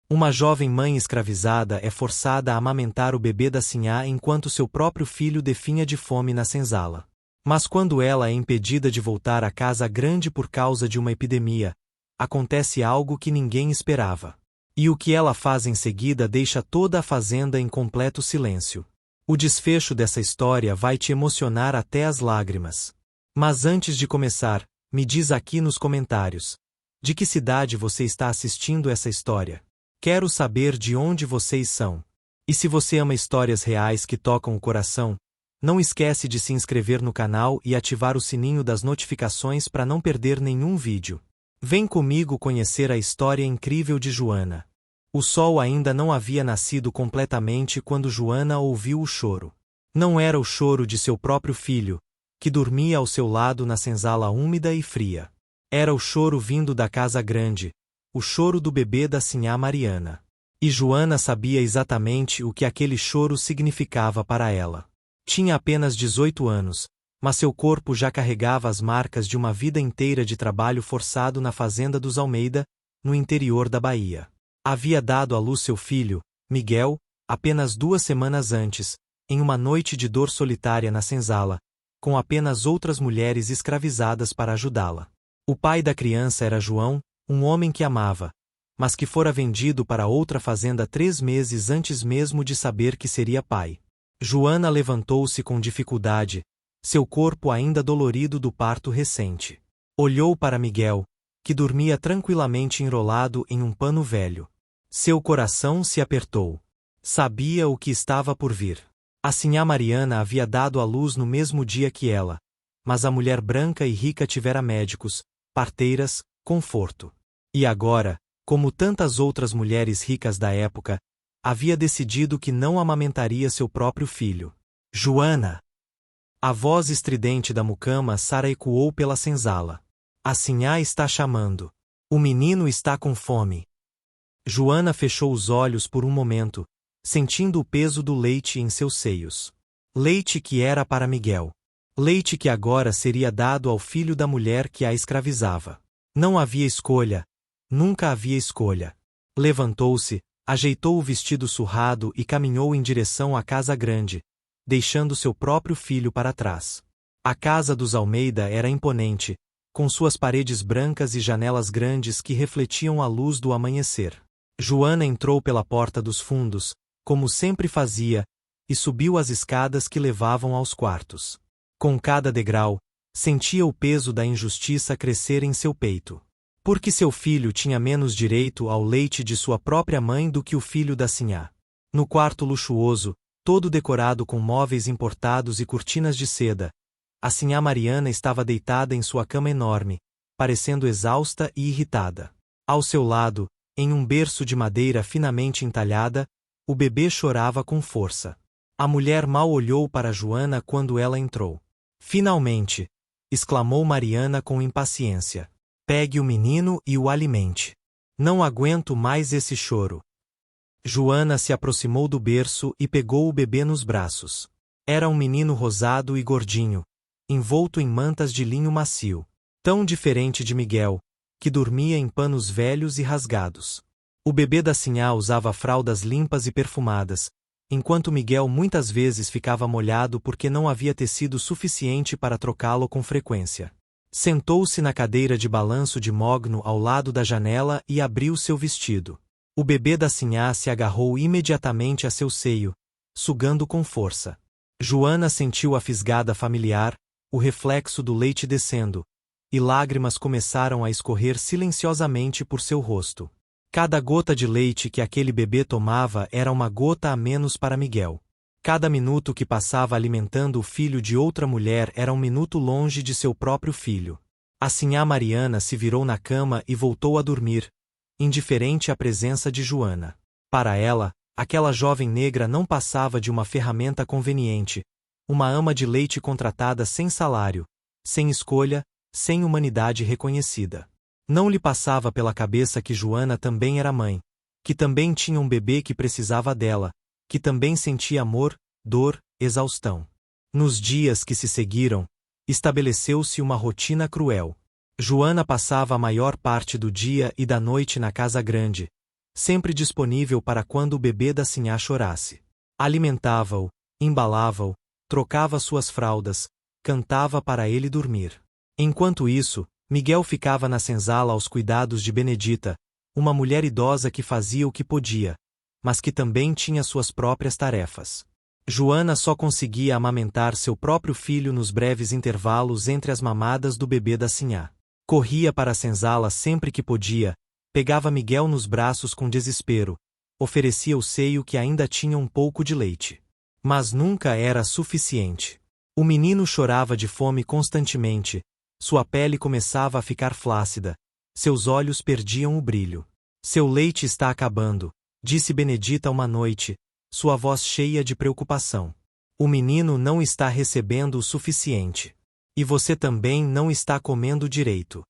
Uma jovem mãe escravizada é forçada a amamentar o bebê da sinhá enquanto seu próprio filho definha de fome na senzala. Mas quando ela é impedida de voltar à casa grande por causa de uma epidemia, acontece algo que ninguém esperava. E o que ela faz em seguida deixa toda a fazenda em completo silêncio. O desfecho dessa história vai te emocionar até as lágrimas. Mas antes de começar, me diz aqui nos comentários: de que cidade você está assistindo essa história? Quero saber de onde vocês são. E se você ama histórias reais que tocam o coração, não esquece de se inscrever no canal e ativar o sininho das notificações para não perder nenhum vídeo. Vem comigo conhecer a história incrível de Joana. O sol ainda não havia nascido completamente quando Joana ouviu o choro. Não era o choro de seu próprio filho, que dormia ao seu lado na senzala úmida e fria. Era o choro vindo da casa grande, o choro do bebê da sinhá Mariana. E Joana sabia exatamente o que aquele choro significava para ela. Tinha apenas 18 anos, mas seu corpo já carregava as marcas de uma vida inteira de trabalho forçado na fazenda dos Almeida, no interior da Bahia. Havia dado à luz seu filho, Miguel, apenas 2 semanas antes, em uma noite de dor solitária na senzala, com apenas outras mulheres escravizadas para ajudá-la. O pai da criança era João, um homem que amava, mas que fora vendido para outra fazenda 3 meses antes mesmo de saber que seria pai. Joana levantou-se com dificuldade, seu corpo ainda dolorido do parto recente. Olhou para Miguel, que dormia tranquilamente enrolado em um pano velho. Seu coração se apertou. Sabia o que estava por vir. A sinhá Mariana havia dado à luz no mesmo dia que ela, mas a mulher branca e rica tivera médicos, parteiras, conforto. E agora, como tantas outras mulheres ricas da época, havia decidido que não amamentaria seu próprio filho. Joana! A voz estridente da mucama Sara ecoou pela senzala. A sinhá está chamando. O menino está com fome. Joana fechou os olhos por um momento, sentindo o peso do leite em seus seios. Leite que era para Miguel. Leite que agora seria dado ao filho da mulher que a escravizava. Não havia escolha. Nunca havia escolha. Levantou-se, ajeitou o vestido surrado e caminhou em direção à casa grande, deixando seu próprio filho para trás. A casa dos Almeida era imponente, com suas paredes brancas e janelas grandes que refletiam a luz do amanhecer. Joana entrou pela porta dos fundos, como sempre fazia, e subiu as escadas que levavam aos quartos. Com cada degrau, sentia o peso da injustiça crescer em seu peito. Porque seu filho tinha menos direito ao leite de sua própria mãe do que o filho da sinhá. No quarto luxuoso, todo decorado com móveis importados e cortinas de seda, a sinhá Mariana estava deitada em sua cama enorme, parecendo exausta e irritada. Ao seu lado, em um berço de madeira finamente entalhada, o bebê chorava com força. A mulher mal olhou para Joana quando ela entrou. Finalmente! Exclamou Mariana com impaciência. Pegue o menino e o alimente. Não aguento mais esse choro. Joana se aproximou do berço e pegou o bebê nos braços. Era um menino rosado e gordinho, envolto em mantas de linho macio, tão diferente de Miguel, que dormia em panos velhos e rasgados. O bebê da sinhá usava fraldas limpas e perfumadas, enquanto Miguel muitas vezes ficava molhado porque não havia tecido suficiente para trocá-lo com frequência. Sentou-se na cadeira de balanço de mogno ao lado da janela e abriu seu vestido. O bebê da sinhá se agarrou imediatamente a seu seio, sugando com força. Joana sentiu a fisgada familiar, o reflexo do leite descendo, e lágrimas começaram a escorrer silenciosamente por seu rosto. Cada gota de leite que aquele bebê tomava era uma gota a menos para Miguel. Cada minuto que passava alimentando o filho de outra mulher era um minuto longe de seu próprio filho. A sinhá Mariana se virou na cama e voltou a dormir, indiferente à presença de Joana. Para ela, aquela jovem negra não passava de uma ferramenta conveniente, uma ama de leite contratada sem salário, sem escolha, sem humanidade reconhecida. Não lhe passava pela cabeça que Joana também era mãe, que também tinha um bebê que precisava dela, que também sentia amor, dor, exaustão. Nos dias que se seguiram, estabeleceu-se uma rotina cruel. Joana passava a maior parte do dia e da noite na casa grande, sempre disponível para quando o bebê da Sinhá chorasse. Alimentava-o, embalava-o, trocava suas fraldas, cantava para ele dormir. Enquanto isso, Miguel ficava na senzala aos cuidados de Benedita, uma mulher idosa que fazia o que podia, mas que também tinha suas próprias tarefas. Joana só conseguia amamentar seu próprio filho nos breves intervalos entre as mamadas do bebê da Sinhá. Corria para a senzala sempre que podia, pegava Miguel nos braços com desespero, oferecia o seio que ainda tinha um pouco de leite. Mas nunca era suficiente. O menino chorava de fome constantemente, sua pele começava a ficar flácida, seus olhos perdiam o brilho. Seu leite está acabando, disse Benedita uma noite, sua voz cheia de preocupação. O menino não está recebendo o suficiente. E você também não está comendo direito.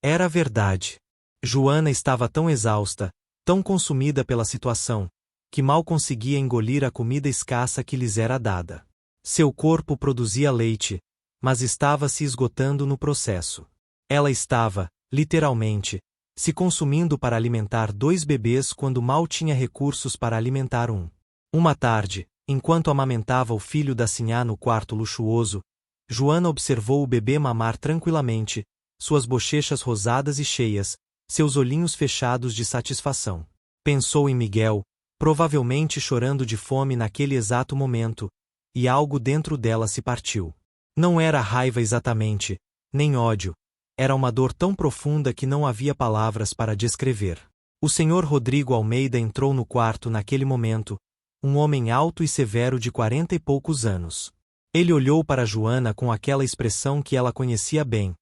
Era verdade. Joana estava tão exausta, tão consumida pela situação, que mal conseguia engolir a comida escassa que lhes era dada. Seu corpo produzia leite, mas estava se esgotando no processo. Ela estava, literalmente, se consumindo para alimentar 2 bebês quando mal tinha recursos para alimentar um. Uma tarde, enquanto amamentava o filho da Sinhá no quarto luxuoso, Joana observou o bebê mamar tranquilamente, suas bochechas rosadas e cheias, seus olhinhos fechados de satisfação. Pensou em Miguel, provavelmente chorando de fome naquele exato momento, e algo dentro dela se partiu. Não era raiva exatamente, nem ódio, era uma dor tão profunda que não havia palavras para descrever. O senhor Rodrigo Almeida entrou no quarto naquele momento, um homem alto e severo de 40 e poucos anos. Ele olhou para Joana com aquela expressão que ela conhecia bem,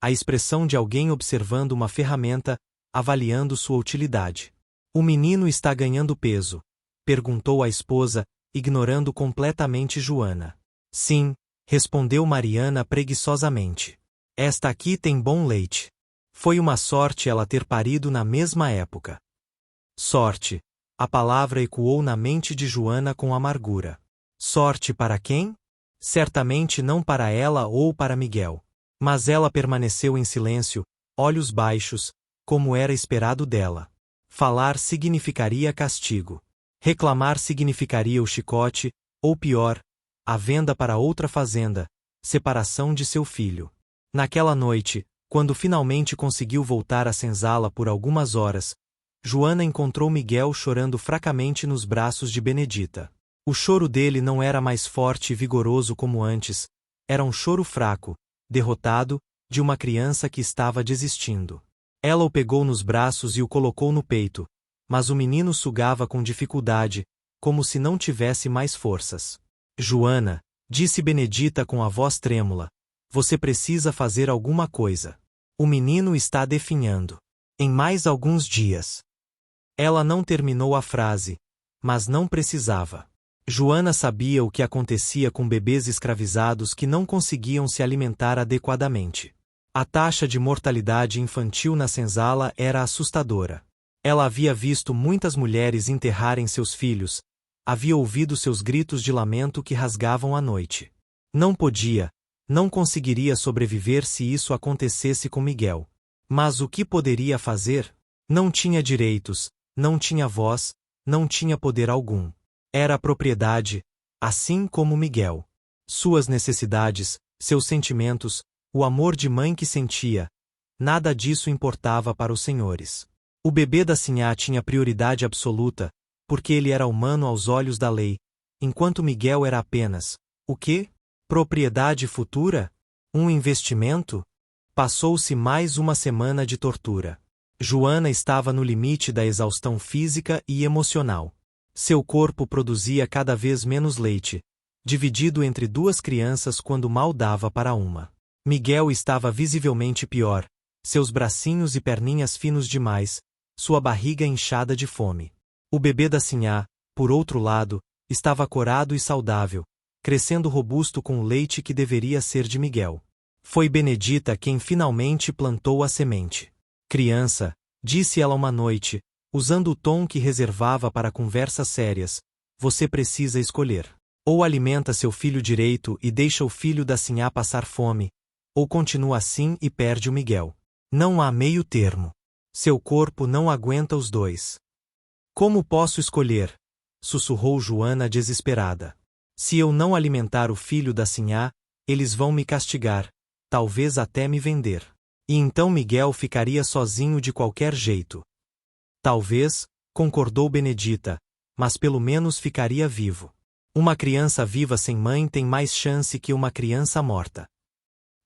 a expressão de alguém observando uma ferramenta, avaliando sua utilidade. O menino está ganhando peso? Perguntou a esposa, ignorando completamente Joana. Sim, respondeu Mariana preguiçosamente. Esta aqui tem bom leite. Foi uma sorte ela ter parido na mesma época. Sorte. A palavra ecoou na mente de Joana com amargura. Sorte para quem? Certamente não para ela ou para Miguel. Mas ela permaneceu em silêncio, olhos baixos, como era esperado dela. Falar significaria castigo. Reclamar significaria o chicote, ou pior, a venda para outra fazenda, separação de seu filho. Naquela noite, quando finalmente conseguiu voltar à senzala por algumas horas, Joana encontrou Miguel chorando fracamente nos braços de Benedita. O choro dele não era mais forte e vigoroso como antes, era um choro fraco, derrotado, de uma criança que estava desistindo. Ela o pegou nos braços e o colocou no peito, mas o menino sugava com dificuldade, como se não tivesse mais forças. Joana, disse Benedita com a voz trêmula, você precisa fazer alguma coisa. O menino está definhando. Em mais alguns dias. Ela não terminou a frase, mas não precisava. Joana sabia o que acontecia com bebês escravizados que não conseguiam se alimentar adequadamente. A taxa de mortalidade infantil na senzala era assustadora. Ela havia visto muitas mulheres enterrarem seus filhos, havia ouvido seus gritos de lamento que rasgavam a noite. Não podia, não conseguiria sobreviver se isso acontecesse com Miguel. Mas o que poderia fazer? Não tinha direitos, não tinha voz, não tinha poder algum. Era a propriedade, assim como Miguel. Suas necessidades, seus sentimentos, o amor de mãe que sentia, nada disso importava para os senhores. O bebê da Sinhá tinha prioridade absoluta, porque ele era humano aos olhos da lei, enquanto Miguel era apenas, o quê? Propriedade futura? Um investimento? Passou-se mais uma semana de tortura. Joana estava no limite da exaustão física e emocional. Seu corpo produzia cada vez menos leite, dividido entre 2 crianças quando mal dava para uma. Miguel estava visivelmente pior, seus bracinhos e perninhas finos demais, sua barriga inchada de fome. O bebê da Sinhá, por outro lado, estava corado e saudável, crescendo robusto com o leite que deveria ser de Miguel. Foi Benedita quem finalmente plantou a semente. Criança, disse ela uma noite, usando o tom que reservava para conversas sérias, você precisa escolher. Ou alimenta seu filho direito e deixa o filho da Sinhá passar fome, ou continua assim e perde o Miguel. Não há meio termo. Seu corpo não aguenta os dois. Como posso escolher? Sussurrou Joana desesperada. Se eu não alimentar o filho da sinhá, eles vão me castigar, talvez até me vender. E então Miguel ficaria sozinho de qualquer jeito. Talvez, concordou Benedita, mas pelo menos ficaria vivo. Uma criança viva sem mãe tem mais chance que uma criança morta.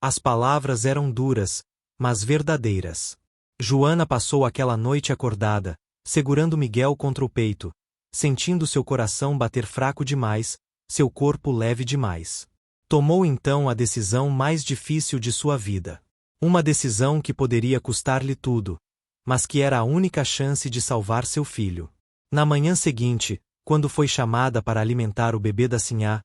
As palavras eram duras, mas verdadeiras. Joana passou aquela noite acordada, segurando Miguel contra o peito, sentindo seu coração bater fraco demais, seu corpo leve demais. Tomou então a decisão mais difícil de sua vida. Uma decisão que poderia custar-lhe tudo, mas que era a única chance de salvar seu filho. Na manhã seguinte, quando foi chamada para alimentar o bebê da sinhá,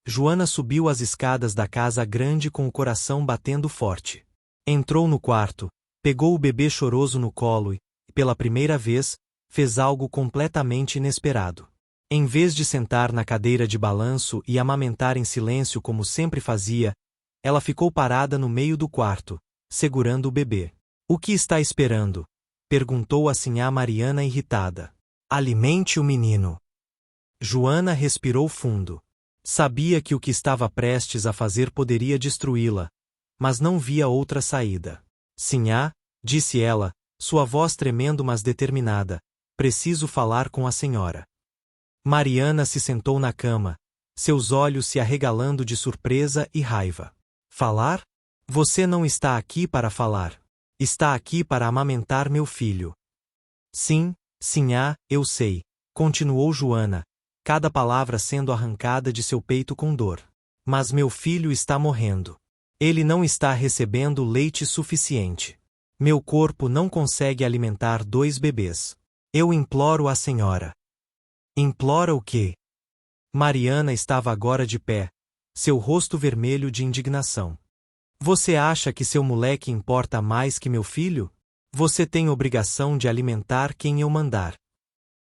Joana subiu as escadas da casa grande com o coração batendo forte. Entrou no quarto, pegou o bebê choroso no colo e, pela primeira vez, fez algo completamente inesperado. Em vez de sentar na cadeira de balanço e amamentar em silêncio como sempre fazia, ela ficou parada no meio do quarto, segurando o bebê. O que está esperando? Perguntou a sinhá Mariana irritada. Alimente o menino. Joana respirou fundo. Sabia que o que estava prestes a fazer poderia destruí-la, mas não via outra saída. Sinhá, disse ela, sua voz tremendo mas determinada, preciso falar com a senhora. Mariana se sentou na cama, seus olhos se arregalando de surpresa e raiva. Falar? Você não está aqui para falar. Está aqui para amamentar meu filho. Sim, sinhá, eu sei, continuou Joana, cada palavra sendo arrancada de seu peito com dor. Mas meu filho está morrendo. Ele não está recebendo leite suficiente. Meu corpo não consegue alimentar 2 bebês. Eu imploro à senhora. Implora o quê? Mariana estava agora de pé, seu rosto vermelho de indignação. Você acha que seu moleque importa mais que meu filho? Você tem obrigação de alimentar quem eu mandar.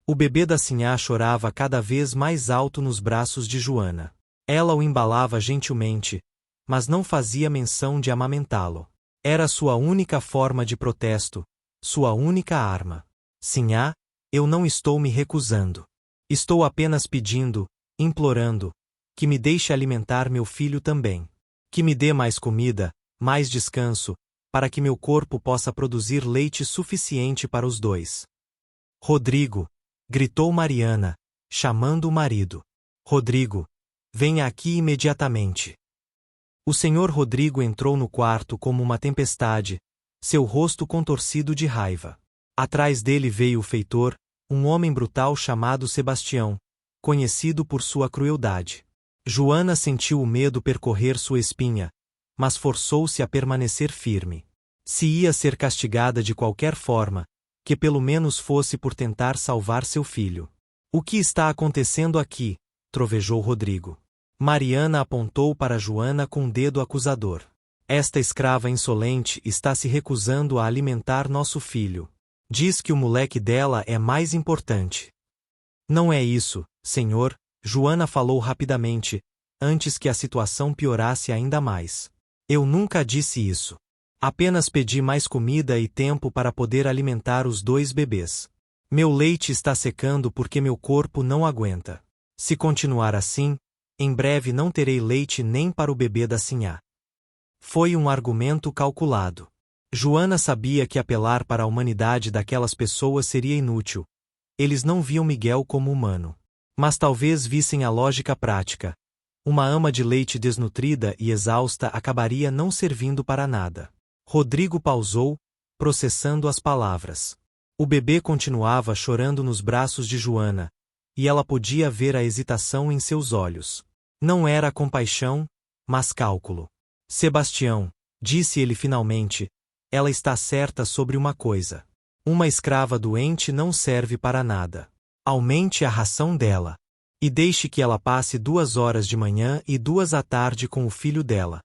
O bebê da sinhá chorava cada vez mais alto nos braços de Joana. Ela o embalava gentilmente, mas não fazia menção de amamentá-lo. Era sua única forma de protesto, sua única arma. Sinhá, eu não estou me recusando. Estou apenas pedindo, implorando, que me deixe alimentar meu filho também. Que me dê mais comida, mais descanso, para que meu corpo possa produzir leite suficiente para os 2. Rodrigo, gritou Mariana, chamando o marido. Rodrigo, venha aqui imediatamente. O senhor Rodrigo entrou no quarto como uma tempestade, seu rosto contorcido de raiva. Atrás dele veio o feitor, um homem brutal chamado Sebastião, conhecido por sua crueldade. Joana sentiu o medo percorrer sua espinha, mas forçou-se a permanecer firme. Se ia ser castigada de qualquer forma, que pelo menos fosse por tentar salvar seu filho. O que está acontecendo aqui? Trovejou Rodrigo. Mariana apontou para Joana com um dedo acusador. Esta escrava insolente está se recusando a alimentar nosso filho. Diz que o moleque dela é mais importante. Não é isso, senhor, Joana falou rapidamente, antes que a situação piorasse ainda mais. Eu nunca disse isso. Apenas pedi mais comida e tempo para poder alimentar os 2 bebês. Meu leite está secando porque meu corpo não aguenta. Se continuar assim, em breve não terei leite nem para o bebê da sinhá. Foi um argumento calculado. Joana sabia que apelar para a humanidade daquelas pessoas seria inútil. Eles não viam Miguel como humano. Mas talvez vissem a lógica prática. Uma ama de leite desnutrida e exausta acabaria não servindo para nada. Rodrigo pausou, processando as palavras. O bebê continuava chorando nos braços de Joana, e ela podia ver a hesitação em seus olhos. Não era compaixão, mas cálculo. Sebastião, disse ele finalmente, ela está certa sobre uma coisa. Uma escrava doente não serve para nada. Aumente a ração dela. E deixe que ela passe 2 horas de manhã e 2 à tarde com o filho dela.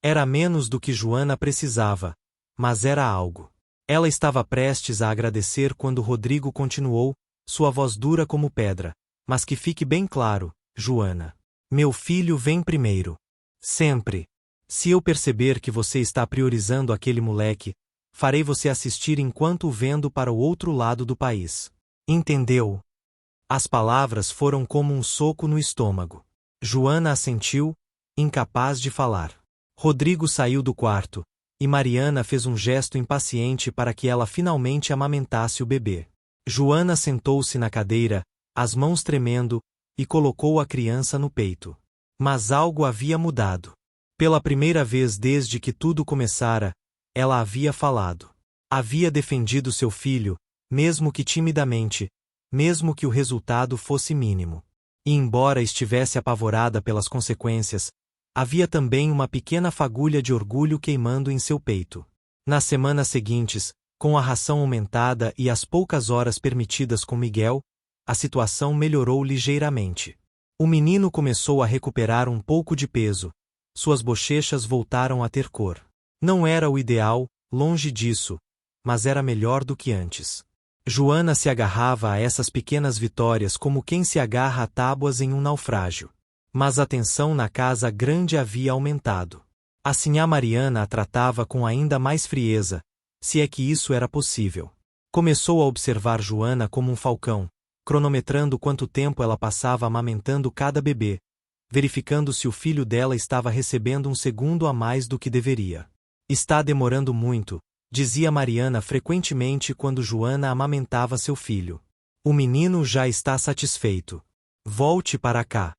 Era menos do que Joana precisava, mas era algo. Ela estava prestes a agradecer quando Rodrigo continuou, sua voz dura como pedra. Mas que fique bem claro, Joana. Meu filho vem primeiro. Sempre. Se eu perceber que você está priorizando aquele moleque, farei você assistir enquanto o vendo para o outro lado do país. Entendeu? As palavras foram como um soco no estômago. Joana assentiu, incapaz de falar. Rodrigo saiu do quarto, e Mariana fez um gesto impaciente para que ela finalmente amamentasse o bebê. Joana sentou-se na cadeira, as mãos tremendo, e colocou a criança no peito. Mas algo havia mudado. Pela primeira vez desde que tudo começara, ela havia falado. Havia defendido seu filho, mesmo que timidamente, mesmo que o resultado fosse mínimo. E embora estivesse apavorada pelas consequências, havia também uma pequena fagulha de orgulho queimando em seu peito. Nas semanas seguintes, com a ração aumentada e as poucas horas permitidas com Miguel, a situação melhorou ligeiramente. O menino começou a recuperar um pouco de peso, suas bochechas voltaram a ter cor. Não era o ideal, longe disso, mas era melhor do que antes. Joana se agarrava a essas pequenas vitórias como quem se agarra a tábuas em um naufrágio. Mas a tensão na casa grande havia aumentado. A sinhá Mariana a tratava com ainda mais frieza, se é que isso era possível. Começou a observar Joana como um falcão, cronometrando quanto tempo ela passava amamentando cada bebê, verificando se o filho dela estava recebendo um segundo a mais do que deveria. Está demorando muito, dizia Mariana frequentemente quando Joana amamentava seu filho. O menino já está satisfeito. Volte para cá.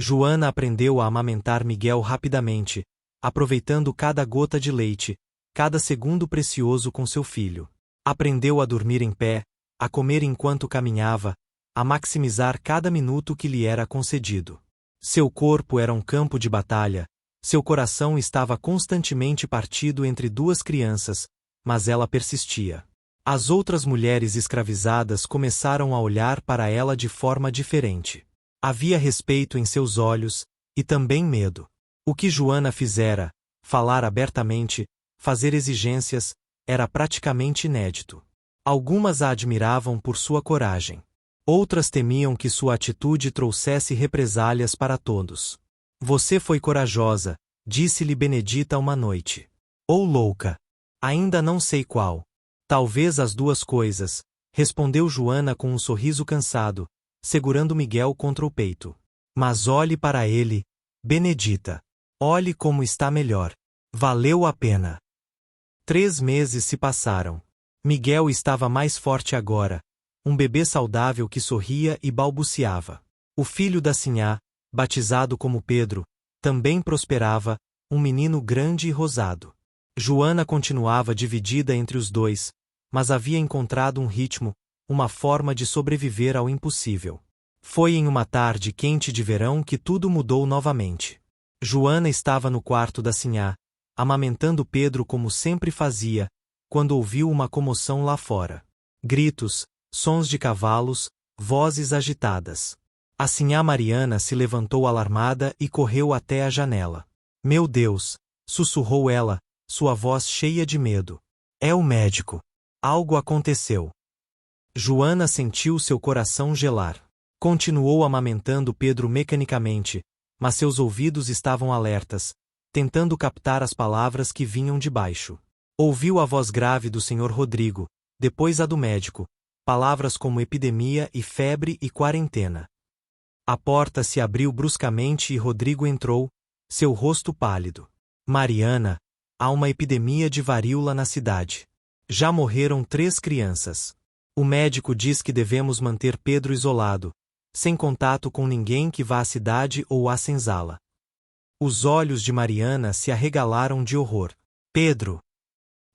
Joana aprendeu a amamentar Miguel rapidamente, aproveitando cada gota de leite, cada segundo precioso com seu filho. Aprendeu a dormir em pé, a comer enquanto caminhava, a maximizar cada minuto que lhe era concedido. Seu corpo era um campo de batalha, seu coração estava constantemente partido entre duas crianças, mas ela persistia. As outras mulheres escravizadas começaram a olhar para ela de forma diferente. Havia respeito em seus olhos, e também medo. O que Joana fizera, falar abertamente, fazer exigências, era praticamente inédito. Algumas a admiravam por sua coragem. Outras temiam que sua atitude trouxesse represálias para todos. Você foi corajosa, disse-lhe Benedita uma noite. Ou louca. Ainda não sei qual. Talvez as duas coisas, respondeu Joana com um sorriso cansado, segurando Miguel contra o peito. Mas olhe para ele, Benedita. Olhe como está melhor. Valeu a pena. 3 meses se passaram. Miguel estava mais forte agora, um bebê saudável que sorria e balbuciava. O filho da sinhá, batizado como Pedro, também prosperava, um menino grande e rosado. Joana continuava dividida entre os dois, mas havia encontrado um ritmo, uma forma de sobreviver ao impossível. Foi em uma tarde quente de verão que tudo mudou novamente. Joana estava no quarto da sinhá, amamentando Pedro como sempre fazia, quando ouviu uma comoção lá fora. Gritos, sons de cavalos, vozes agitadas. A sinhá Mariana se levantou alarmada e correu até a janela. Meu Deus! Sussurrou ela, sua voz cheia de medo. É o médico. Algo aconteceu. Joana sentiu seu coração gelar. Continuou amamentando Pedro mecanicamente, mas seus ouvidos estavam alertas, tentando captar as palavras que vinham de baixo. Ouviu a voz grave do Sr. Rodrigo, depois a do médico, palavras como epidemia e febre e quarentena. A porta se abriu bruscamente e Rodrigo entrou, seu rosto pálido. Mariana, há uma epidemia de varíola na cidade. Já morreram 3 crianças. O médico diz que devemos manter Pedro isolado, sem contato com ninguém que vá à cidade ou à senzala. Os olhos de Mariana se arregalaram de horror. Pedro!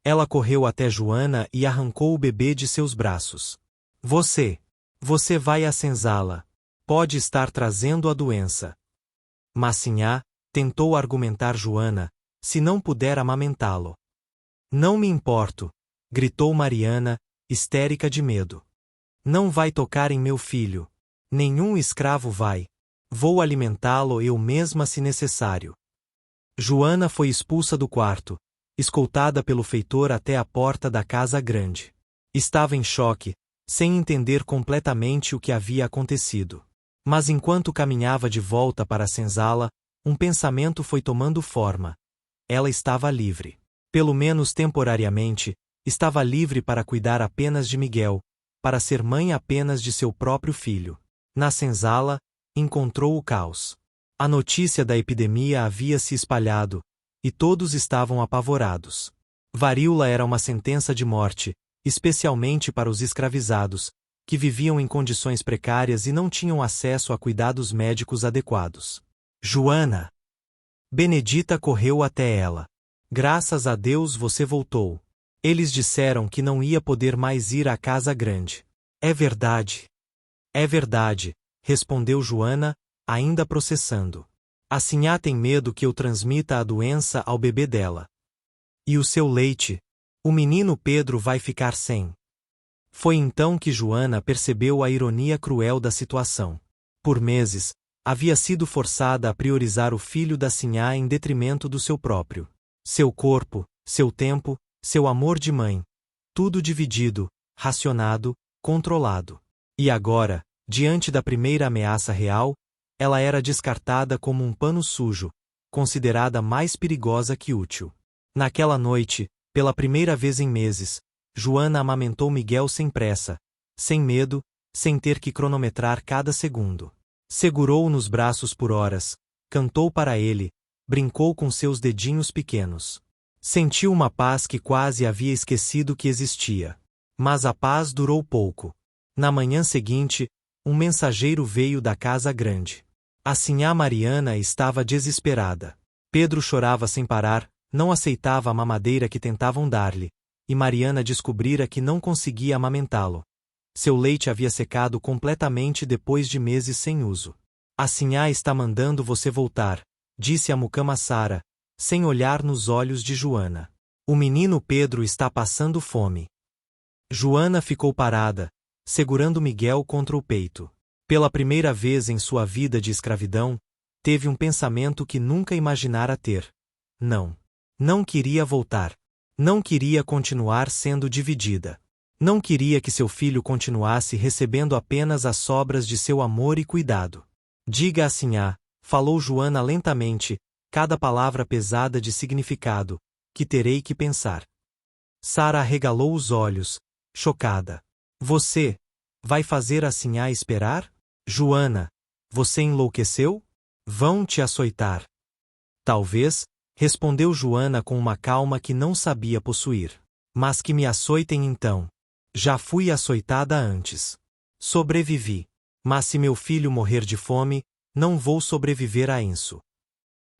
Ela correu até Joana e arrancou o bebê de seus braços. Você vai à senzala. Pode estar trazendo a doença. Mas sinhá, tentou argumentar Joana, se não puder amamentá-lo. Não me importo, gritou Mariana, histérica de medo. Não vai tocar em meu filho. Nenhum escravo vai. Vou alimentá-lo eu mesma se necessário. Joana foi expulsa do quarto, escoltada pelo feitor até a porta da casa grande. Estava em choque, sem entender completamente o que havia acontecido. Mas enquanto caminhava de volta para a senzala, um pensamento foi tomando forma. Ela estava livre. Pelo menos temporariamente, estava livre para cuidar apenas de Miguel, para ser mãe apenas de seu próprio filho. Na senzala, encontrou o caos. A notícia da epidemia havia se espalhado, e todos estavam apavorados. Varíola era uma sentença de morte, especialmente para os escravizados, que viviam em condições precárias e não tinham acesso a cuidados médicos adequados. Joana! Benedita correu até ela. Graças a Deus você voltou. Eles disseram que não ia poder mais ir à casa grande. É verdade. É verdade, respondeu Joana, ainda processando. A sinhá tem medo que eu transmita a doença ao bebê dela. E o seu leite? O menino Pedro vai ficar sem. Foi então que Joana percebeu a ironia cruel da situação. Por meses, havia sido forçada a priorizar o filho da sinhá em detrimento do seu próprio. Seu corpo, seu tempo, seu amor de mãe. Tudo dividido, racionado, controlado. E agora, diante da primeira ameaça real, ela era descartada como um pano sujo, considerada mais perigosa que útil. Naquela noite, pela primeira vez em meses, Joana amamentou Miguel sem pressa, sem medo, sem ter que cronometrar cada segundo. Segurou-o nos braços por horas, cantou para ele, brincou com seus dedinhos pequenos. Sentiu uma paz que quase havia esquecido que existia. Mas a paz durou pouco. Na manhã seguinte, um mensageiro veio da casa grande. A sinhá Mariana estava desesperada. Pedro chorava sem parar, não aceitava a mamadeira que tentavam dar-lhe, e Mariana descobrira que não conseguia amamentá-lo. Seu leite havia secado completamente depois de meses sem uso. A sinhá está mandando você voltar, disse a mucama Sara, sem olhar nos olhos de Joana. O menino Pedro está passando fome. Joana ficou parada, segurando Miguel contra o peito. Pela primeira vez em sua vida de escravidão, teve um pensamento que nunca imaginara ter. Não. Não queria voltar. Não queria continuar sendo dividida. Não queria que seu filho continuasse recebendo apenas as sobras de seu amor e cuidado. Diga a sinhá, falou Joana lentamente, cada palavra pesada de significado, que terei que pensar. Sara arregalou os olhos, chocada. Você vai fazer a sinhá esperar? Joana, você enlouqueceu? Vão te açoitar. Talvez, respondeu Joana com uma calma que não sabia possuir. Mas que me açoitem então. Já fui açoitada antes. Sobrevivi. Mas se meu filho morrer de fome, não vou sobreviver a isso.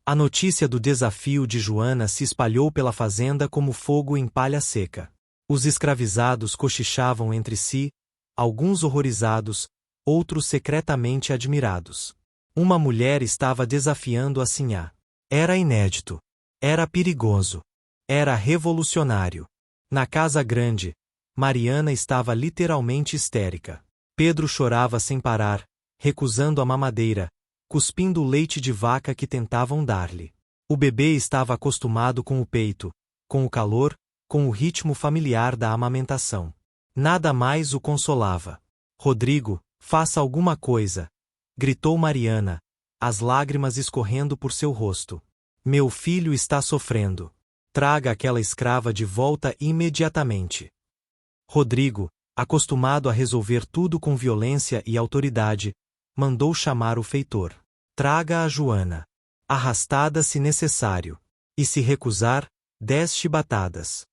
A notícia do desafio de Joana se espalhou pela fazenda como fogo em palha seca. Os escravizados cochichavam entre si, alguns horrorizados, outros secretamente admirados. Uma mulher estava desafiando a sinhá. Era inédito. Era perigoso. Era revolucionário. Na casa grande, Mariana estava literalmente histérica. Pedro chorava sem parar, recusando a mamadeira, cuspindo o leite de vaca que tentavam dar-lhe. O bebê estava acostumado com o peito, com o calor, com o ritmo familiar da amamentação. Nada mais o consolava. Rodrigo, faça alguma coisa, gritou Mariana, as lágrimas escorrendo por seu rosto. Meu filho está sofrendo. Traga aquela escrava de volta imediatamente. Rodrigo, acostumado a resolver tudo com violência e autoridade, mandou chamar o feitor. Traga a Joana. Arrastada se necessário. E se recusar, 10 chibatadas.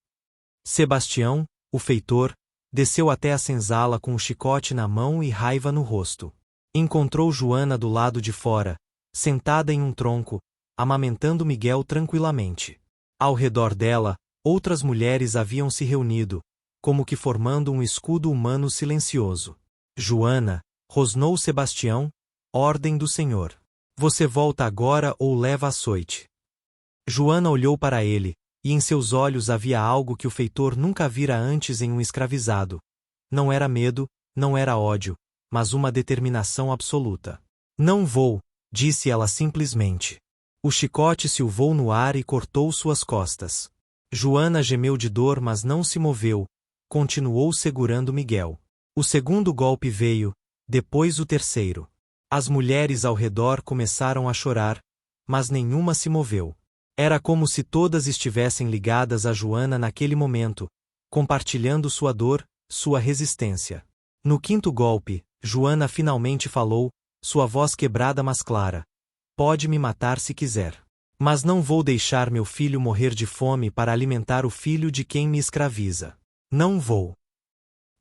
Sebastião, o feitor, desceu até a senzala com o chicote na mão e raiva no rosto. Encontrou Joana do lado de fora, sentada em um tronco, amamentando Miguel tranquilamente. Ao redor dela, outras mulheres haviam se reunido, como que formando um escudo humano silencioso. Joana, rosnou Sebastião, ordem do Senhor. Você volta agora ou leva açoite. Joana olhou para ele, e em seus olhos havia algo que o feitor nunca vira antes em um escravizado. Não era medo, não era ódio, mas uma determinação absoluta. Não vou, disse ela simplesmente. O chicote silvou no ar e cortou suas costas. Joana gemeu de dor, mas não se moveu, continuou segurando Miguel. O segundo golpe veio, depois o terceiro. As mulheres ao redor começaram a chorar, mas nenhuma se moveu. Era como se todas estivessem ligadas a Joana naquele momento, compartilhando sua dor, sua resistência. No quinto golpe, Joana finalmente falou, sua voz quebrada mas clara. Pode me matar se quiser. Mas não vou deixar meu filho morrer de fome para alimentar o filho de quem me escraviza. Não vou.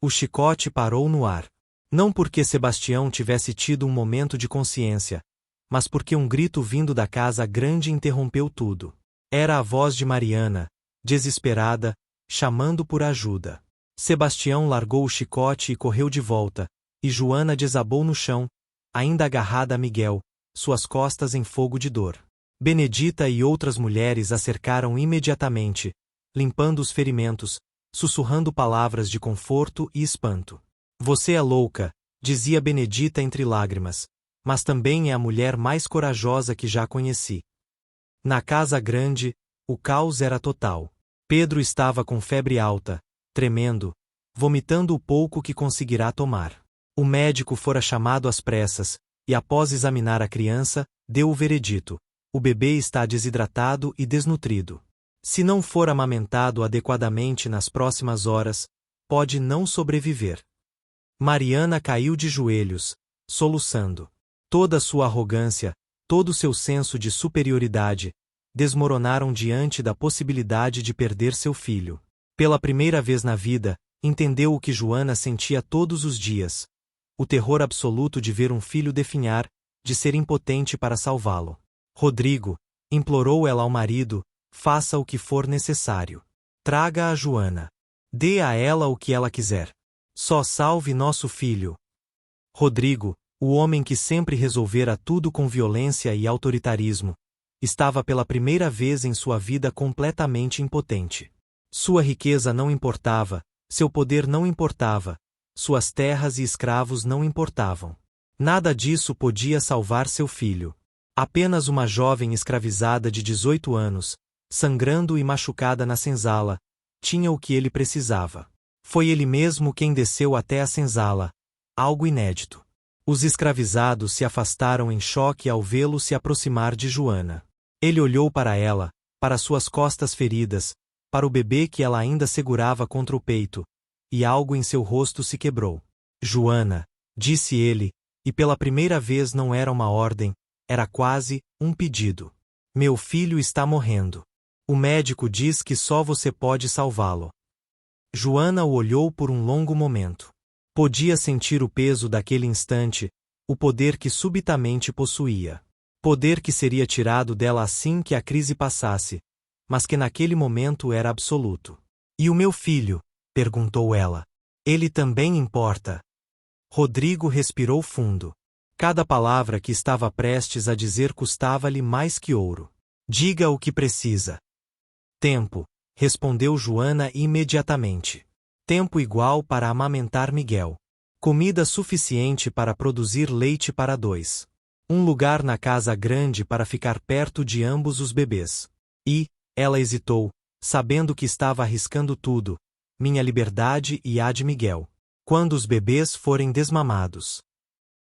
O chicote parou no ar. Não porque Sebastião tivesse tido um momento de consciência, mas porque um grito vindo da casa grande interrompeu tudo. Era a voz de Mariana, desesperada, chamando por ajuda. Sebastião largou o chicote e correu de volta, e Joana desabou no chão, ainda agarrada a Miguel, suas costas em fogo de dor. Benedita e outras mulheres a cercaram imediatamente, limpando os ferimentos, sussurrando palavras de conforto e espanto. Você é louca, dizia Benedita entre lágrimas, mas também é a mulher mais corajosa que já conheci. Na casa grande, o caos era total. Pedro estava com febre alta, tremendo, vomitando o pouco que conseguirá tomar. O médico fora chamado às pressas, e após examinar a criança, deu o veredito: o bebê está desidratado e desnutrido. Se não for amamentado adequadamente nas próximas horas, pode não sobreviver. Mariana caiu de joelhos, soluçando. Toda sua arrogância, todo seu senso de superioridade, desmoronaram diante da possibilidade de perder seu filho. Pela primeira vez na vida, entendeu o que Joana sentia todos os dias: o terror absoluto de ver um filho definhar, de ser impotente para salvá-lo. Rodrigo, implorou ela ao marido, faça o que for necessário. Traga a Joana. Dê a ela o que ela quiser. Só salve nosso filho. Rodrigo, o homem que sempre resolvera tudo com violência e autoritarismo, estava pela primeira vez em sua vida completamente impotente. Sua riqueza não importava, seu poder não importava, suas terras e escravos não importavam. Nada disso podia salvar seu filho. Apenas uma jovem escravizada de 18 anos, sangrando e machucada na senzala, tinha o que ele precisava. Foi ele mesmo quem desceu até a senzala, algo inédito. Os escravizados se afastaram em choque ao vê-lo se aproximar de Joana. Ele olhou para ela, para suas costas feridas, para o bebê que ela ainda segurava contra o peito, e algo em seu rosto se quebrou. Joana, disse ele, e pela primeira vez não era uma ordem, era quase um pedido. Meu filho está morrendo. O médico diz que só você pode salvá-lo. Joana o olhou por um longo momento. Podia sentir o peso daquele instante, o poder que subitamente possuía. Poder que seria tirado dela assim que a crise passasse, mas que naquele momento era absoluto. E o meu filho? Perguntou ela. Ele também importa. Rodrigo respirou fundo. Cada palavra que estava prestes a dizer custava-lhe mais que ouro. Diga o que precisa. Tempo, respondeu Joana imediatamente. Tempo igual para amamentar Miguel. Comida suficiente para produzir leite para 2. Um lugar na casa grande para ficar perto de ambos os bebês. E, ela hesitou, sabendo que estava arriscando tudo, minha liberdade e a de Miguel. Quando os bebês forem desmamados.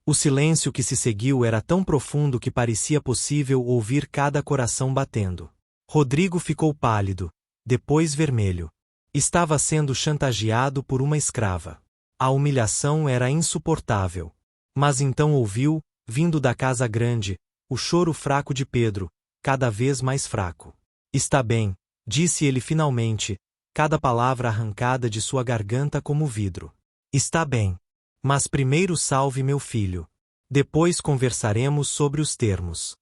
O silêncio que se seguiu era tão profundo que parecia possível ouvir cada coração batendo. Rodrigo ficou pálido, depois vermelho. Estava sendo chantageado por uma escrava. A humilhação era insuportável. Mas então ouviu, vindo da casa grande, o choro fraco de Pedro, cada vez mais fraco. Está bem, disse ele finalmente, cada palavra arrancada de sua garganta como vidro. Está bem. Mas primeiro salve meu filho. Depois conversaremos sobre os termos.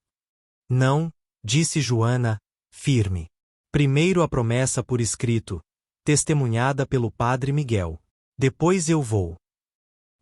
Não, disse Joana, firme. Primeiro a promessa por escrito, testemunhada pelo padre Miguel. Depois eu vou.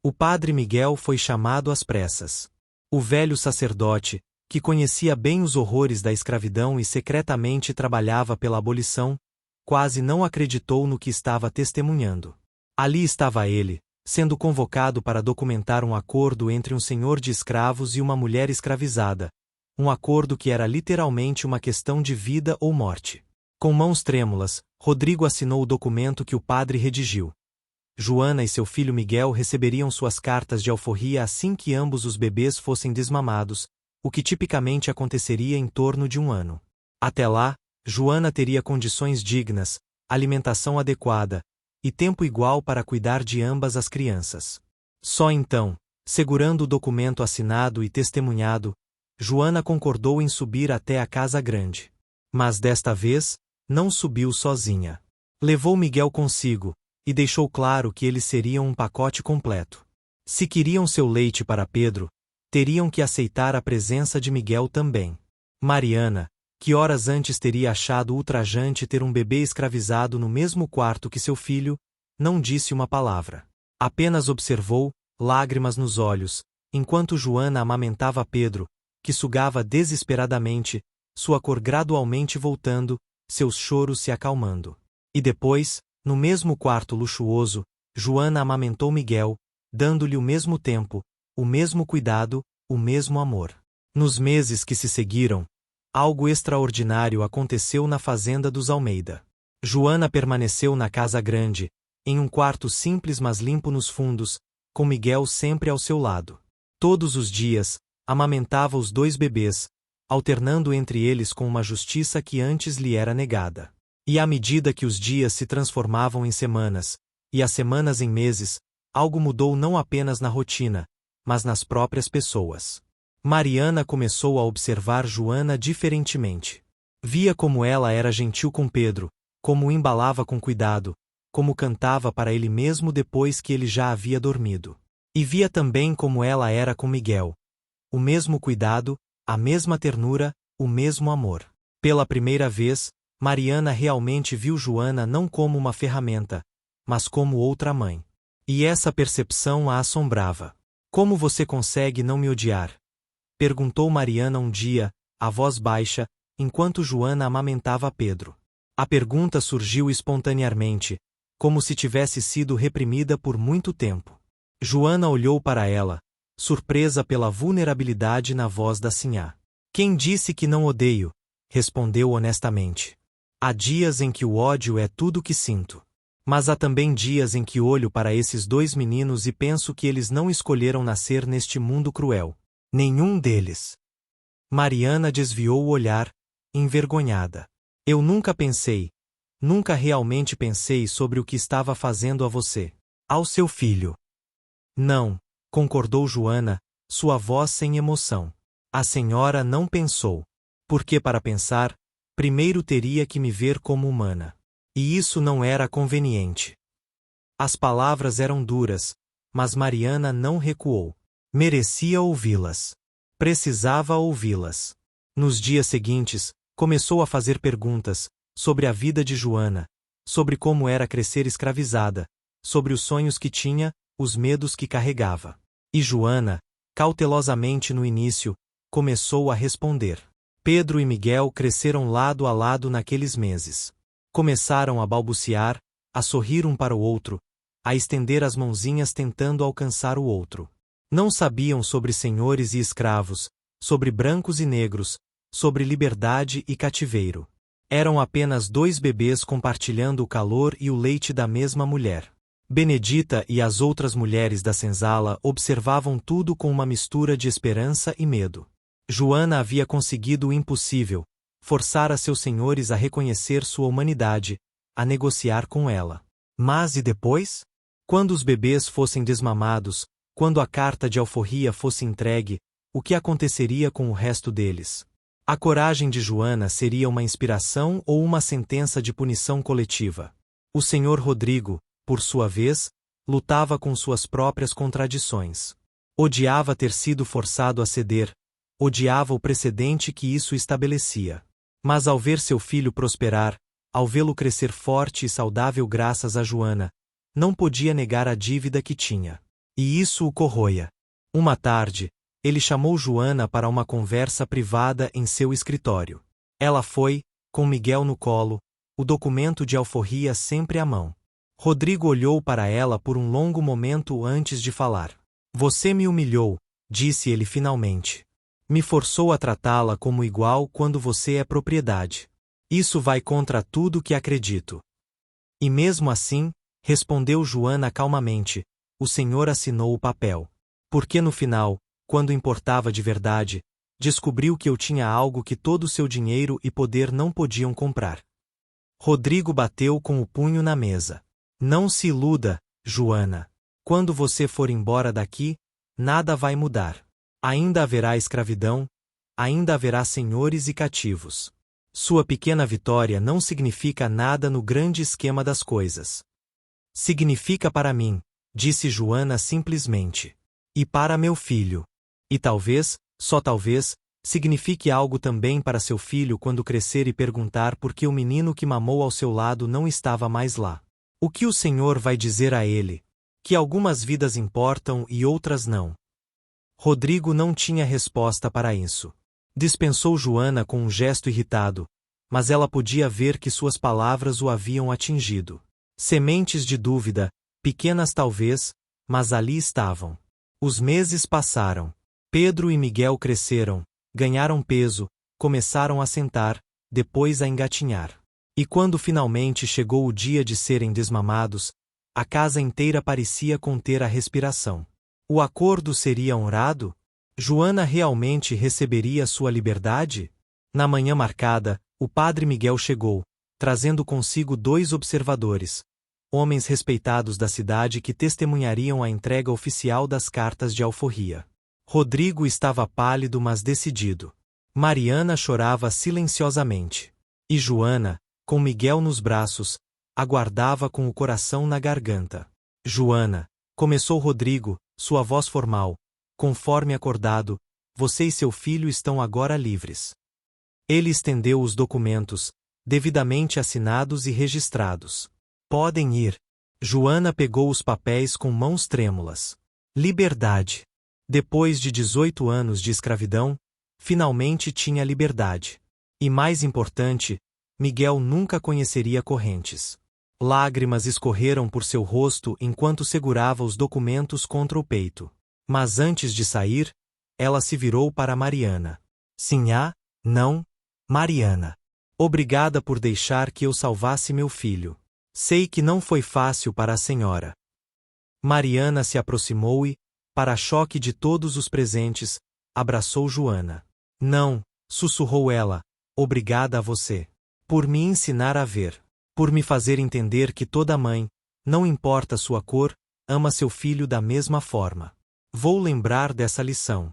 O padre Miguel foi chamado às pressas. O velho sacerdote, que conhecia bem os horrores da escravidão e secretamente trabalhava pela abolição, quase não acreditou no que estava testemunhando. Ali estava ele, sendo convocado para documentar um acordo entre um senhor de escravos e uma mulher escravizada, um acordo que era literalmente uma questão de vida ou morte. Com mãos trêmulas, Rodrigo assinou o documento que o padre redigiu. Joana e seu filho Miguel receberiam suas cartas de alforria assim que ambos os bebês fossem desmamados, o que tipicamente aconteceria em torno de um ano. Até lá, Joana teria condições dignas, alimentação adequada, e tempo igual para cuidar de ambas as crianças. Só então, segurando o documento assinado e testemunhado, Joana concordou em subir até a casa grande. Mas desta vez, não subiu sozinha. Levou Miguel consigo, e deixou claro que eles seriam um pacote completo. Se queriam seu leite para Pedro, teriam que aceitar a presença de Miguel também. Mariana, que horas antes teria achado ultrajante ter um bebê escravizado no mesmo quarto que seu filho, não disse uma palavra. Apenas observou, lágrimas nos olhos, enquanto Joana amamentava Pedro, que sugava desesperadamente, sua cor gradualmente voltando, seus choros se acalmando. E depois, no mesmo quarto luxuoso, Joana amamentou Miguel, dando-lhe o mesmo tempo, o mesmo cuidado, o mesmo amor. Nos meses que se seguiram, algo extraordinário aconteceu na fazenda dos Almeida. Joana permaneceu na casa grande, em um quarto simples mas limpo nos fundos, com Miguel sempre ao seu lado. Todos os dias, amamentava os 2 bebês, alternando entre eles com uma justiça que antes lhe era negada. E à medida que os dias se transformavam em semanas, e as semanas em meses, algo mudou não apenas na rotina, mas nas próprias pessoas. Mariana começou a observar Joana diferentemente. Via como ela era gentil com Pedro, como o embalava com cuidado, como cantava para ele mesmo depois que ele já havia dormido. E via também como ela era com Miguel. O mesmo cuidado, a mesma ternura, o mesmo amor. Pela primeira vez, Mariana realmente viu Joana não como uma ferramenta, mas como outra mãe. E essa percepção a assombrava. Como você consegue não me odiar? Perguntou Mariana um dia, a voz baixa, enquanto Joana amamentava Pedro. A pergunta surgiu espontaneamente, como se tivesse sido reprimida por muito tempo. Joana olhou para ela, surpresa pela vulnerabilidade na voz da sinhá. Quem disse que não odeio? Respondeu honestamente. Há dias em que o ódio é tudo o que sinto. Mas há também dias em que olho para esses 2 meninos e penso que eles não escolheram nascer neste mundo cruel. Nenhum deles. Mariana desviou o olhar, envergonhada. Eu nunca realmente pensei sobre o que estava fazendo a você. Ao seu filho. Não, concordou Joana, sua voz sem emoção. A senhora não pensou. Porque para pensar, primeiro teria que me ver como humana. E isso não era conveniente. As palavras eram duras, mas Mariana não recuou. Merecia ouvi-las. Precisava ouvi-las. Nos dias seguintes, começou a fazer perguntas, sobre a vida de Joana, sobre como era crescer escravizada, sobre os sonhos que tinha, os medos que carregava. E Joana, cautelosamente no início, começou a responder. Pedro e Miguel cresceram lado a lado naqueles meses. Começaram a balbuciar, a sorrir um para o outro, a estender as mãozinhas tentando alcançar o outro. Não sabiam sobre senhores e escravos, sobre brancos e negros, sobre liberdade e cativeiro. Eram apenas 2 bebês compartilhando o calor e o leite da mesma mulher. Benedita e as outras mulheres da senzala observavam tudo com uma mistura de esperança e medo. Joana havia conseguido o impossível, forçar a seus senhores a reconhecer sua humanidade, a negociar com ela. Mas e depois? Quando os bebês fossem desmamados, quando a carta de alforria fosse entregue, o que aconteceria com o resto deles? A coragem de Joana seria uma inspiração ou uma sentença de punição coletiva? O senhor Rodrigo, por sua vez, lutava com suas próprias contradições. Odiava ter sido forçado a ceder, odiava o precedente que isso estabelecia. Mas ao ver seu filho prosperar, ao vê-lo crescer forte e saudável graças a Joana, não podia negar a dívida que tinha. E isso o corroía. Uma tarde, ele chamou Joana para uma conversa privada em seu escritório. Ela foi, com Miguel no colo, o documento de alforria sempre à mão. Rodrigo olhou para ela por um longo momento antes de falar. Você me humilhou, disse ele finalmente. Me forçou a tratá-la como igual quando você é propriedade. Isso vai contra tudo que acredito. E mesmo assim, respondeu Joana calmamente, o senhor assinou o papel. Porque no final, quando importava de verdade, descobriu que eu tinha algo que todo o seu dinheiro e poder não podiam comprar. Rodrigo bateu com o punho na mesa. Não se iluda, Joana. Quando você for embora daqui, nada vai mudar. Ainda haverá escravidão, ainda haverá senhores e cativos. Sua pequena vitória não significa nada no grande esquema das coisas. Significa para mim, disse Joana simplesmente. E para meu filho. E talvez, só talvez, signifique algo também para seu filho quando crescer e perguntar por que o menino que mamou ao seu lado não estava mais lá. O que o Senhor vai dizer a ele? Que algumas vidas importam e outras não. Rodrigo não tinha resposta para isso. Dispensou Joana com um gesto irritado, mas ela podia ver que suas palavras o haviam atingido. Sementes de dúvida, pequenas talvez, mas ali estavam. Os meses passaram. Pedro e Miguel cresceram, ganharam peso, começaram a sentar, depois a engatinhar. E quando finalmente chegou o dia de serem desmamados, a casa inteira parecia conter a respiração. O acordo seria honrado? Joana realmente receberia sua liberdade? Na manhã marcada, o padre Miguel chegou, trazendo consigo 2 observadores, homens respeitados da cidade que testemunhariam a entrega oficial das cartas de alforria. Rodrigo estava pálido mas decidido. Mariana chorava silenciosamente. E Joana, com Miguel nos braços, aguardava com o coração na garganta. Joana, começou Rodrigo, sua voz formal, conforme acordado, você e seu filho estão agora livres. Ele estendeu os documentos, devidamente assinados e registrados. Podem ir. Joana pegou os papéis com mãos trêmulas. Liberdade. Depois de 18 anos de escravidão, finalmente tinha liberdade. E mais importante, Miguel nunca conheceria correntes. Lágrimas escorreram por seu rosto enquanto segurava os documentos contra o peito. Mas antes de sair, ela se virou para Mariana. Sim, não, Mariana. Obrigada por deixar que eu salvasse meu filho. Sei que não foi fácil para a senhora. Mariana se aproximou e, para choque de todos os presentes, abraçou Joana. Não, sussurrou ela, obrigada a você. Por me ensinar a ver. Por me fazer entender que toda mãe, não importa sua cor, ama seu filho da mesma forma. Vou lembrar dessa lição.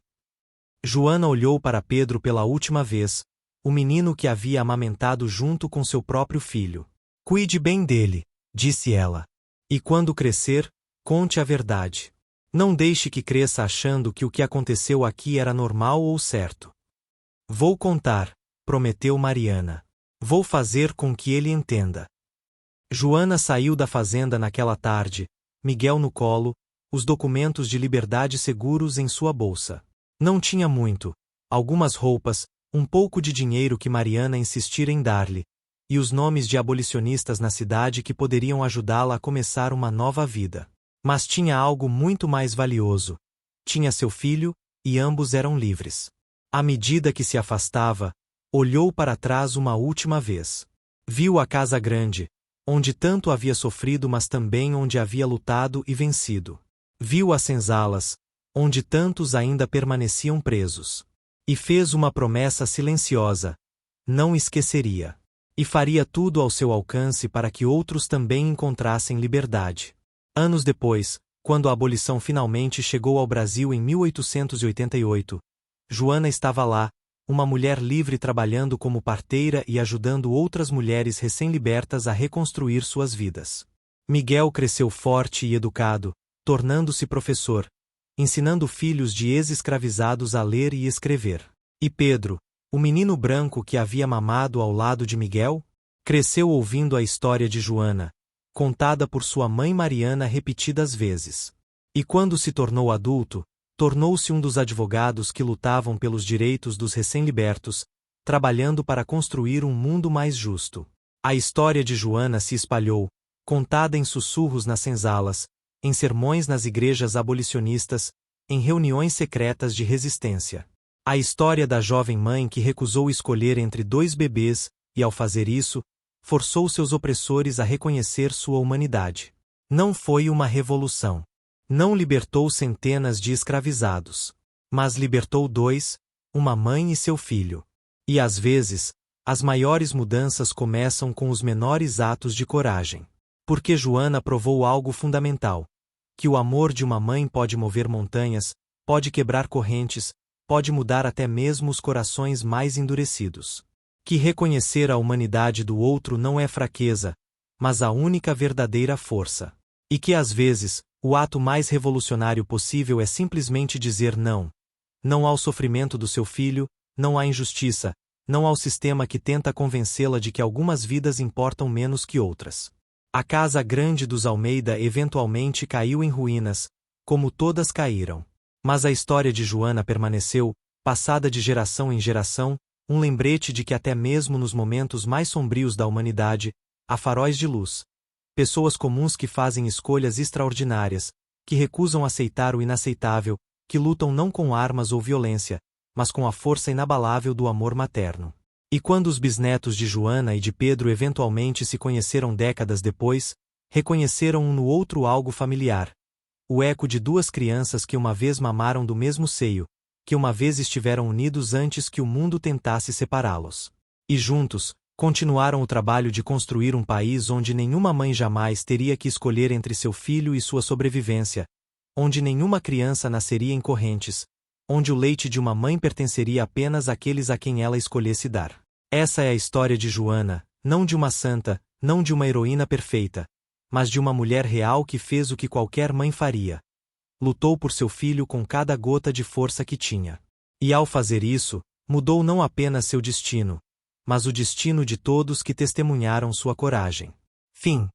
Joana olhou para Pedro pela última vez, o menino que havia amamentado junto com seu próprio filho. Cuide bem dele, disse ela. E quando crescer, conte a verdade. Não deixe que cresça achando que o que aconteceu aqui era normal ou certo. Vou contar, prometeu Mariana. Vou fazer com que ele entenda. Joana saiu da fazenda naquela tarde, Miguel no colo, os documentos de liberdade seguros em sua bolsa. Não tinha muito, algumas roupas, um pouco de dinheiro que Mariana insistira em dar-lhe, e os nomes de abolicionistas na cidade que poderiam ajudá-la a começar uma nova vida. Mas tinha algo muito mais valioso. Tinha seu filho, e ambos eram livres. À medida que se afastava, olhou para trás uma última vez. Viu a casa grande, onde tanto havia sofrido mas também onde havia lutado e vencido. Viu as senzalas, onde tantos ainda permaneciam presos. E fez uma promessa silenciosa: não esqueceria. E faria tudo ao seu alcance para que outros também encontrassem liberdade. Anos depois, quando a abolição finalmente chegou ao Brasil em 1888, Joana estava lá, uma mulher livre trabalhando como parteira e ajudando outras mulheres recém-libertas a reconstruir suas vidas. Miguel cresceu forte e educado, tornando-se professor, ensinando filhos de ex-escravizados a ler e escrever. E Pedro, o menino branco que havia mamado ao lado de Miguel, cresceu ouvindo a história de Joana, contada por sua mãe Mariana repetidas vezes. E quando se tornou adulto, tornou-se um dos advogados que lutavam pelos direitos dos recém-libertos, trabalhando para construir um mundo mais justo. A história de Joana se espalhou, contada em sussurros nas senzalas, em sermões nas igrejas abolicionistas, em reuniões secretas de resistência. A história da jovem mãe que recusou escolher entre 2 bebês, e ao fazer isso, forçou seus opressores a reconhecer sua humanidade. Não foi uma revolução. Não libertou centenas de escravizados. Mas libertou 2, uma mãe e seu filho. E às vezes, as maiores mudanças começam com os menores atos de coragem. Porque Joana provou algo fundamental: que o amor de uma mãe pode mover montanhas, pode quebrar correntes, pode mudar até mesmo os corações mais endurecidos. Que reconhecer a humanidade do outro não é fraqueza, mas a única verdadeira força. E que às vezes, o ato mais revolucionário possível é simplesmente dizer não. Não ao sofrimento do seu filho, não à injustiça, não ao sistema que tenta convencê-la de que algumas vidas importam menos que outras. A casa grande dos Almeida eventualmente caiu em ruínas, como todas caíram. Mas a história de Joana permaneceu, passada de geração em geração, um lembrete de que até mesmo nos momentos mais sombrios da humanidade, há faróis de luz. Pessoas comuns que fazem escolhas extraordinárias, que recusam aceitar o inaceitável, que lutam não com armas ou violência, mas com a força inabalável do amor materno. E quando os bisnetos de Joana e de Pedro eventualmente se conheceram décadas depois, reconheceram um no outro algo familiar. O eco de duas crianças que uma vez mamaram do mesmo seio, que uma vez estiveram unidos antes que o mundo tentasse separá-los. E juntos, continuaram o trabalho de construir um país onde nenhuma mãe jamais teria que escolher entre seu filho e sua sobrevivência, onde nenhuma criança nasceria em correntes, onde o leite de uma mãe pertenceria apenas àqueles a quem ela escolhesse dar. Essa é a história de Joana, não de uma santa, não de uma heroína perfeita, mas de uma mulher real que fez o que qualquer mãe faria. Lutou por seu filho com cada gota de força que tinha. E ao fazer isso, mudou não apenas seu destino, mas o destino de todos que testemunharam sua coragem. Fim.